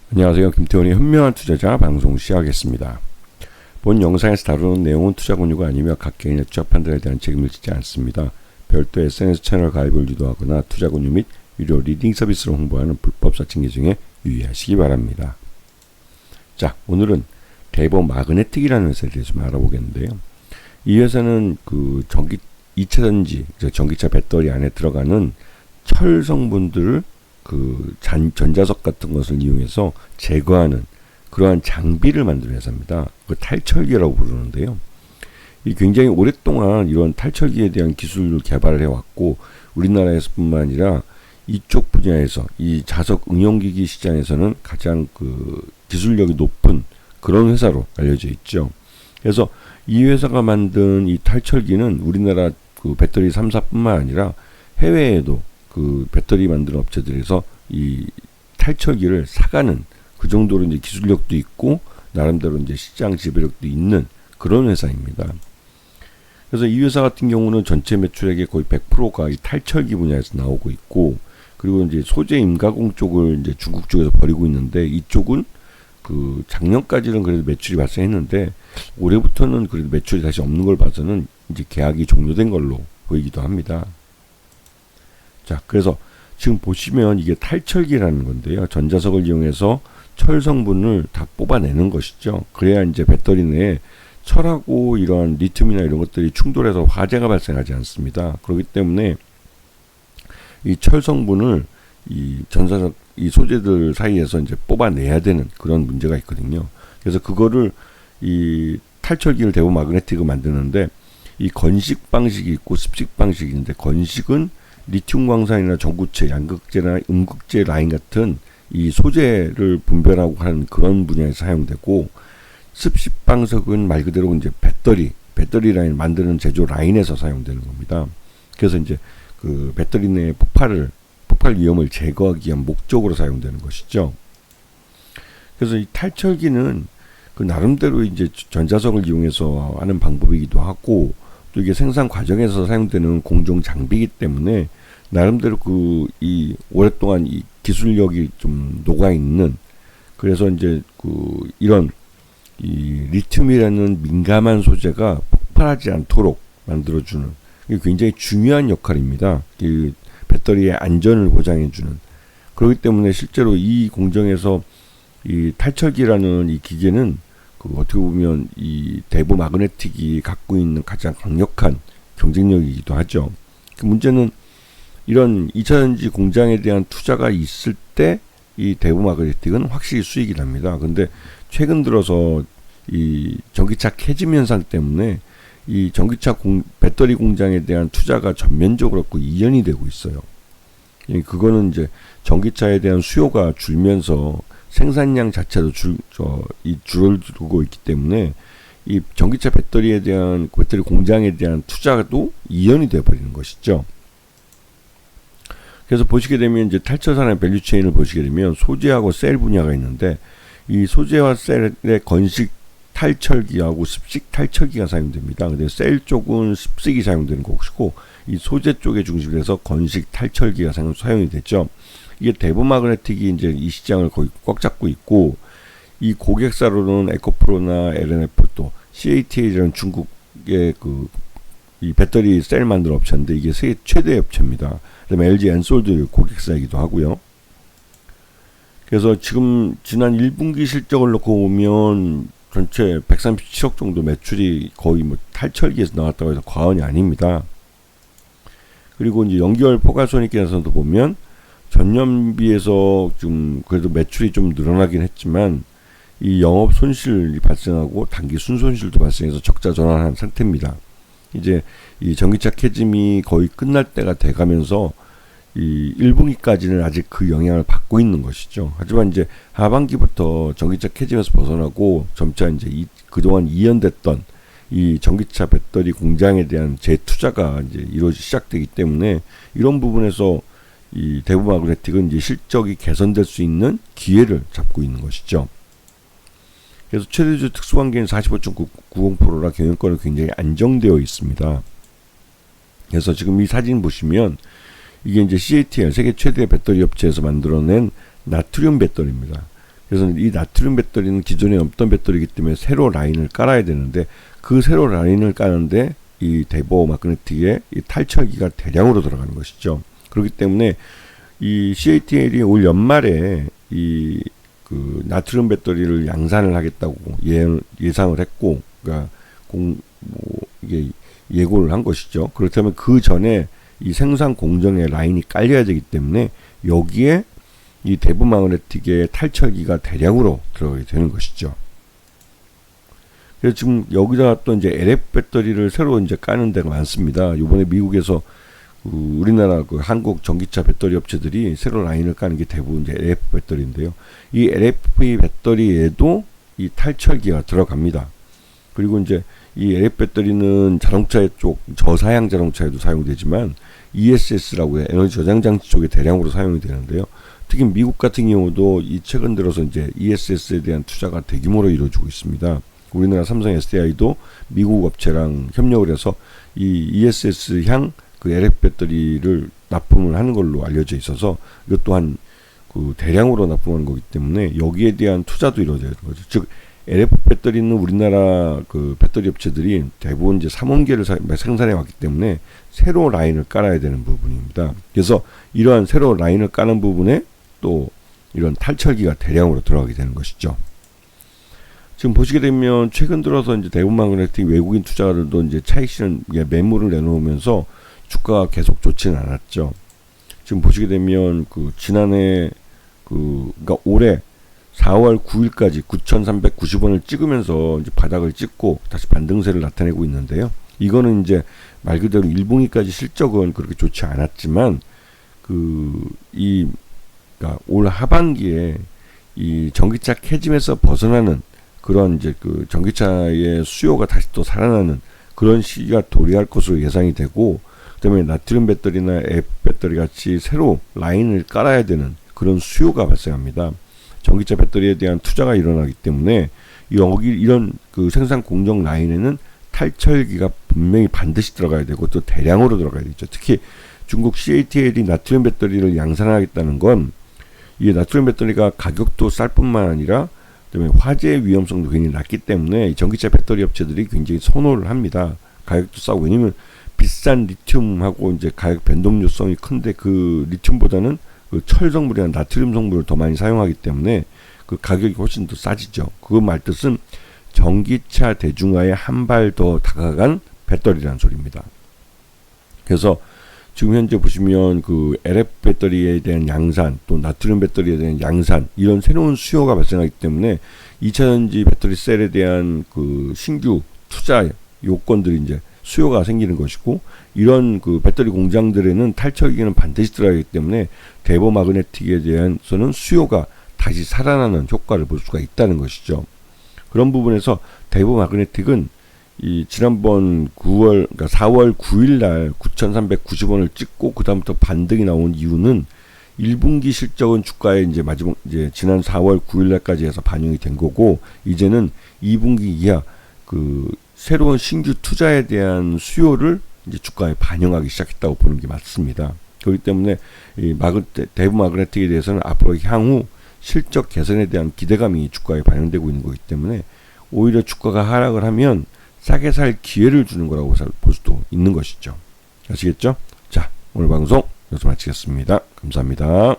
안녕하세요. 김태원의 현명한 투자자 방송 시작하겠습니다. 본 영상에서 다루는 내용은 투자 권유가 아니며 각 개인의 투자 판단에 대한 책임을 지지 않습니다. 별도 SNS 채널 가입을 유도하거나 투자 권유 및 유료 리딩 서비스를 홍보하는 불법 사칭 계정에 유의하시기 바랍니다. 자, 오늘은 대보 마그네틱이라는 회사에 대해서 좀 알아보겠는데요. 이 회사는 그 이차전지, 전기차 배터리 안에 들어가는 철 성분들을 그 전자석 같은 것을 이용해서 제거하는 그러한 장비를 만드는 회사입니다. 그 탈철기라고 부르는데요. 이 굉장히 오랫동안 이런 탈철기에 대한 기술을 개발을 해왔고 우리나라에서뿐만 아니라 이쪽 분야에서 이 자석 응용기기 시장에서는 가장 그 기술력이 높은 그런 회사로 알려져 있죠. 그래서 이 회사가 만든 이 탈철기는 우리나라 그 배터리 3사뿐만 아니라 해외에도 그 배터리 만드는 업체들에서 이 탈철기를 사가는 그 정도로 이제 기술력도 있고 나름대로 이제 시장 지배력도 있는 그런 회사입니다. 그래서 이 회사 같은 경우는 전체 매출액의 거의 100%가 이 탈철기 분야에서 나오고 있고, 그리고 이제 소재 임가공 쪽을 이제 중국 쪽에서 벌이고 있는데, 이쪽은 그 작년까지는 그래도 매출이 발생했는데 올해부터는 그래도 매출이 다시 없는 걸 봐서는 이제 계약이 종료된 걸로 보이기도 합니다. 자, 그래서 지금 보시면 이게 탈철기라는 건데요. 전자석을 이용해서 철 성분을 다 뽑아내는 것이죠. 그래야 이제 배터리 내에 철하고 이러한 리튬이나 이런 것들이 충돌해서 화재가 발생하지 않습니다. 그렇기 때문에 이 철 성분을 이 전자석, 이 소재들 사이에서 이제 뽑아내야 되는 그런 문제가 있거든요. 그래서 그거를 이 탈철기를 대보 마그네틱을 만드는데 이 건식 방식이 있고 습식 방식이 있는데, 건식은 리튬 광산이나 전구체, 양극재나 음극재 라인 같은 이 소재를 분별하고 하는 그런 분야에서 사용되고, 습식 방식은 말 그대로 이제 배터리 라인 만드는 제조 라인에서 사용되는 겁니다. 그래서 이제 그 배터리 내의 폭발 위험을 제거하기 위한 목적으로 사용되는 것이죠. 그래서 이 탈철기는 그 나름대로 이제 전자석을 이용해서 하는 방법이기도 하고, 또 이게 생산 과정에서 사용되는 공정 장비이기 때문에 나름대로 이 오랫동안 이 기술력이 좀 녹아 있는, 그래서 이제 그 이런 이 리튬이라는 민감한 소재가 폭발하지 않도록 만들어주는, 이게 굉장히 중요한 역할입니다. 이 배터리의 안전을 보장해주는. 그렇기 때문에 실제로 이 공정에서 이 탈철기라는 이 기계는 그 어떻게 보면 이 대보 마그네틱이 갖고 있는 가장 강력한 경쟁력이기도 하죠. 그 문제는 이런 2차전지 공장에 대한 투자가 있을 때 이 대보 마그네틱은 확실히 수익이 납니다. 근데 최근 들어서 이 전기차 캐즘 현상 때문에 이 전기차 배터리 공장에 대한 투자가 전면적으로 이연이 되고 있어요. 그거는 이제 전기차에 대한 수요가 줄면서 생산량 자체도 줄어들고 있기 때문에 이 전기차 배터리 공장에 대한 투자도 이연이 되어버리는 것이죠. 그래서 보시게 되면 이제 탈철산의 밸류체인을 보시게 되면 소재하고 셀 분야가 있는데, 이 소재와 셀의 건식 탈철기하고 습식 탈철기가 사용됩니다. 근데 셀 쪽은 습식이 사용되는 것이고, 이 소재 쪽에 중심을 해서 건식 탈철기가 사용이 됐죠. 이게 대보 마그네틱이 이제 이 시장을 거의 꽉 잡고 있고, 이 고객사로는 에코프로나 LNF, 또 CATL이라는 중국의 이 배터리 셀 만드는 업체인데 이게 세계 최대 업체입니다. 그다음에 LG 엔솔도 고객사이기도 하고요. 그래서 지금 지난 1분기 실적을 놓고 보면 전체 137억 정도 매출이 거의 뭐 탈철기에서 나왔다고 해서 과언이 아닙니다. 그리고 이제 연결 포괄손익계산서도 보면 전년 비해서 좀 그래도 매출이 좀 늘어나긴 했지만 이 영업 손실이 발생하고 단기 순손실도 발생해서 적자 전환한 상태입니다. 이제 이 전기차 캐즘이 거의 끝날 때가 돼가면서 이 1분기까지는 아직 그 영향을 받고 있는 것이죠. 하지만 이제 하반기부터 전기차 캐즘에서 벗어나고 점차 이제 그동안 이연됐던 이 전기차 배터리 공장에 대한 재투자가 이제 시작되기 때문에 이런 부분에서 이 대보 마그네틱은 이제 실적이 개선될 수 있는 기회를 잡고 있는 것이죠. 그래서 최대주 특수관계는 45.90%라 경영권은 굉장히 안정되어 있습니다. 그래서 지금 이 사진 보시면 이게 이제 CATL 세계 최대 배터리 업체에서 만들어낸 나트륨 배터리입니다. 그래서 이 나트륨 배터리는 기존에 없던 배터리이기 때문에 새로 라인을 깔아야 되는데 그 새로 라인을 까는데 이 대보 마그네틱에 이 탈철기가 대량으로 들어가는 것이죠. 그렇기 때문에 이 CATL이 올 연말에 이 그 나트륨 배터리를 양산을 하겠다고 예상을 했고, 그러니까 이게 예고를 한 것이죠. 그렇다면 그 전에 이 생산 공정의 라인이 깔려야 되기 때문에 여기에 이 대부 마그네틱의 탈철기가 대량으로 들어가게 되는 것이죠. 그래서 지금 여기다가 또 이제 LF 배터리를 새로 이제 까는 데가 많습니다. 이번에 미국에서 우리나라 그 한국 전기차 배터리 업체들이 새로 라인을 까는 게 대부분 이제 LF 배터리인데요. 이 LF 배터리에도 이 탈철기가 들어갑니다. 그리고 이제 이 LF 배터리는 자동차 쪽 저사양 자동차에도 사용되지만 ESS라고 해요. 에너지 저장 장치 쪽에 대량으로 사용이 되는데요. 특히 미국 같은 경우도 이 최근 들어서 이제 ESS에 대한 투자가 대규모로 이루어지고 있습니다. 우리나라 삼성 SDI도 미국 업체랑 협력을 해서 이 ESS향 그 LF 배터리를 납품을 하는 걸로 알려져 있어서 이것 또한 그 대량으로 납품하는 거기 때문에 여기에 대한 투자도 이루어져야 되는 거죠. 즉 LF 배터리는 우리나라 그 배터리 업체들이 대부분 이제 3원계를 생산해 왔기 때문에 새로 라인을 깔아야 되는 부분입니다. 그래서 이러한 새로 라인을 까는 부분에 또 이런 탈철기가 대량으로 들어가게 되는 것이죠. 지금 보시게 되면 최근 들어서 이제 대부분 마그네틱 외국인 투자자들도 이제 차익 실현 매물을 내놓으면서 주가가 계속 좋지는 않았죠. 지금 보시게 되면 그 지난해 그러니까 올해 4월 9일까지 9,390원을 찍으면서 이제 바닥을 찍고 다시 반등세를 나타내고 있는데요. 이거는 이제 말 그대로 1분기까지 실적은 그렇게 좋지 않았지만 그러니까 올 하반기에 이 전기차 캐즘에서 벗어나는 그런 이제 그 전기차의 수요가 다시 또 살아나는 그런 시기가 도래할 것으로 예상이 되고, 그다음에 나트륨 배터리나 F 배터리 같이 새로 라인을 깔아야 되는 그런 수요가 발생합니다. 전기차 배터리에 대한 투자가 일어나기 때문에 여기 이런 그 생산 공정 라인에는 탈철기가 분명히 반드시 들어가야 되고 또 대량으로 들어가야 되죠. 특히 중국 CATL이 나트륨 배터리를 양산하겠다는 건 이 나트륨 배터리가 가격도 쌀 뿐만 아니라 그다음에 화재 위험성도 굉장히 낮기 때문에 전기차 배터리 업체들이 굉장히 선호를 합니다. 가격도 싸고, 왜냐면 비싼 리튬하고 이제 가격 변동요성이 큰데 그 리튬보다는 그 철 성분이나 나트륨 성분을 더 많이 사용하기 때문에 그 가격이 훨씬 더 싸지죠. 그 말뜻은 전기차 대중화에 한 발 더 다가간 배터리라는 소리입니다. 그래서 지금 현재 보시면 그 LF 배터리에 대한 양산, 또 나트륨 배터리에 대한 양산, 이런 새로운 수요가 발생하기 때문에 2차전지 배터리 셀에 대한 그 신규 투자 요건들이 이제 수요가 생기는 것이고, 이런 그 배터리 공장들에는 탈철기는 반드시 들어가기 때문에 대보 마그네틱에 대해서는 수요가 다시 살아나는 효과를 볼 수가 있다는 것이죠. 그런 부분에서 대보 마그네틱은 이 지난번 4월 9일 날 9,390원을 찍고 그다음부터 반등이 나온 이유는 1분기 실적은 주가에 이제 마지막 이제 지난 4월 9일 날까지 해서 반영이 된 거고, 이제는 2분기 이하 그 새로운 신규 투자에 대한 수요를 이제 주가에 반영하기 시작했다고 보는 게 맞습니다. 그렇기 때문에 이 대부 마그네틱에 대해서는 앞으로 향후 실적 개선에 대한 기대감이 주가에 반영되고 있는 거기 때문에 오히려 주가가 하락을 하면 싸게 살 기회를 주는 거라고 볼 수도 있는 것이죠. 아시겠죠? 자, 오늘 방송 여기서 마치겠습니다. 감사합니다.